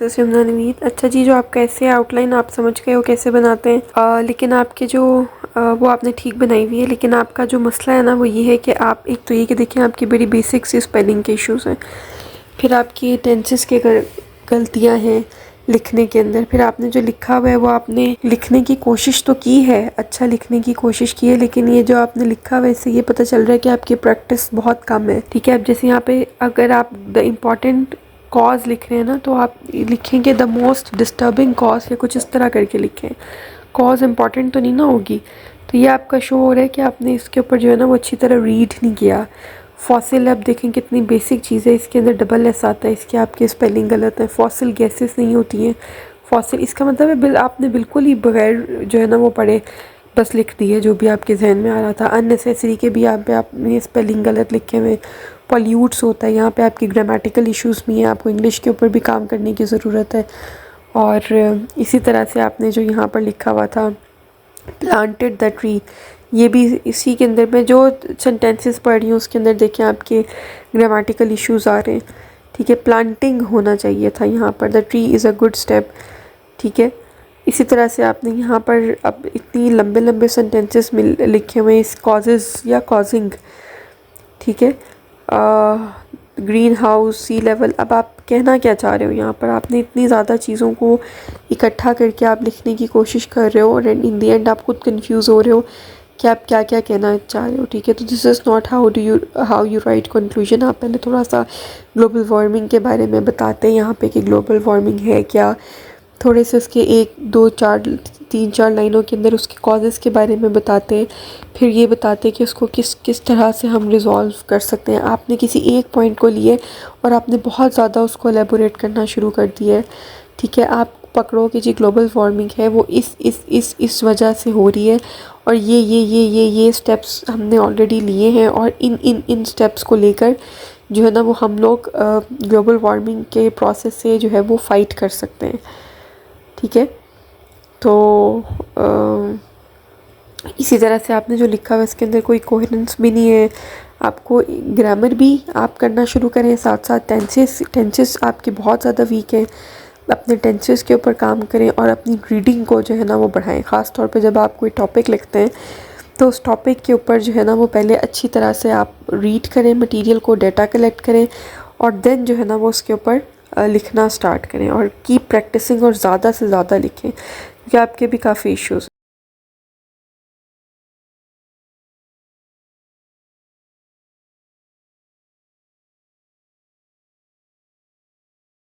नवीद। अच्छा जी, जो आप कैसे आउटलाइन आप समझ गए हो कैसे बनाते हैं, लेकिन आपके जो वो आपने ठीक बनाई हुई है, लेकिन आपका जो मसला है ना वो ये है कि आप एक तो ये कि देखिए आपकी बड़ी बेसिक सी स्पेलिंग के इश्यूज़ हैं, फिर आपकी टेंसेस के गलतियाँ हैं लिखने के अंदर, फिर आपने जो लिखा हुआ है वो आपने लिखने की कोशिश तो की है, अच्छा लिखने की कोशिश की है, लेकिन ये जो आपने लिखा हुआ है इससे ये पता चल रहा है कि आपकी प्रैक्टिस बहुत कम है। ठीक है, अब जैसे यहाँ पे अगर आप द इम्पॉर्टेंट कॉज लिख रहे हैं ना तो आप लिखेंगे द मोस्ट डिस्टर्बिंग कॉज या कुछ इस तरह करके लिखें। कॉज इम्पॉर्टेंट तो नहीं ना होगी, तो ये आपका शो हो रहा है कि आपने इसके ऊपर जो है ना वो अच्छी तरह रीड नहीं किया। फॉसिल अब देखें कितनी बेसिक चीज़ है, इसके अंदर डबल एस आता है, इसके आपके स्पेलिंग गलत है। फॉसिल गैसेस नहीं होती हैं, फॉसिल इसका मतलब है आपने बिल्कुल ही बगैर जो है ना वो पढ़े बस लिख दी है जो भी आपके जहन में आ रहा था। अननेसेसरी के भी यहाँ पे आपने स्पेलिंग गलत लिखे हुए। पॉल्यूट्स होता है, यहाँ पे आपकी ग्रामेटिकल इश्यूज़ भी हैं, आपको इंग्लिश के ऊपर भी काम करने की ज़रूरत है। और इसी तरह से आपने जो यहाँ पर लिखा हुआ था प्लांटेड द ट्री, ये भी इसी के अंदर मैं जो सेंटेंसेस पढ़ रही हूँ उसके अंदर देखें आपके ग्रामेटिकल इश्यूज़ आ रहे हैं। ठीक है, प्लांटिंग होना चाहिए था यहाँ पर, the tree is a good step. ठीक है, इसी तरह से आपने यहाँ पर अब इतनी लंबे लंबे सेंटेंसेस लिखे हुए इस कॉजेज़ या कॉजिंग। ठीक है, ग्रीन हाउस, सी लेवल, अब आप कहना क्या चाह रहे हो यहाँ पर? आपने इतनी ज़्यादा चीज़ों को इकट्ठा करके आप लिखने की कोशिश कर रहे हो और इन द एंड आप खुद कंफ्यूज हो रहे हो कि आप क्या क्या कहना चाह रहे हो। ठीक है, तो this is not how you right conclusion. आप पहले थोड़ा सा ग्लोबल वार्मिंग के बारे में बताते हैं यहाँ पे कि ग्लोबल वार्मिंग है क्या, थोड़े से उसके 1 2 4 3 4 लाइनों के अंदर उसके कॉजेज़ के बारे में बताते हैं, फिर ये बताते हैं कि उसको किस किस तरह से हम रिज़ॉल्व कर सकते हैं। आपने किसी एक पॉइंट को लिए और आपने बहुत ज़्यादा उसको एलेबोरेट करना शुरू कर दिया है। ठीक है, आप पकड़ो कि जी ग्लोबल वार्मिंग है वो इस वजह से हो रही है और ये स्टेप्स हमने ऑलरेडी लिए हैं और इन स्टेप्स को लेकर जो है ना वो हम लोग ग्लोबल वार्मिंग के प्रोसेस से जो है वो फ़ाइट कर सकते हैं। ठीक है, तो इसी तरह से आपने जो लिखा हुआ है इसके अंदर कोई कोहेरेंस भी नहीं है। आपको ग्रामर भी आप करना शुरू करें, साथ साथ टेंसेस आपके बहुत ज़्यादा वीक हैं, अपने टेंसेस के ऊपर काम करें और अपनी रीडिंग को जो है ना वो बढ़ाएं। ख़ास तौर पे जब आप कोई टॉपिक लिखते हैं तो उस टॉपिक के ऊपर जो है ना वो पहले अच्छी तरह से आप रीड करें, मटेरियल को, डाटा कलेक्ट करें और देन जो है ना वो उसके ऊपर लिखना स्टार्ट करें और कीप प्रैक्टिसिंग और ज़्यादा से ज़्यादा लिखें क्योंकि आपके भी काफ़ी इश्यूज़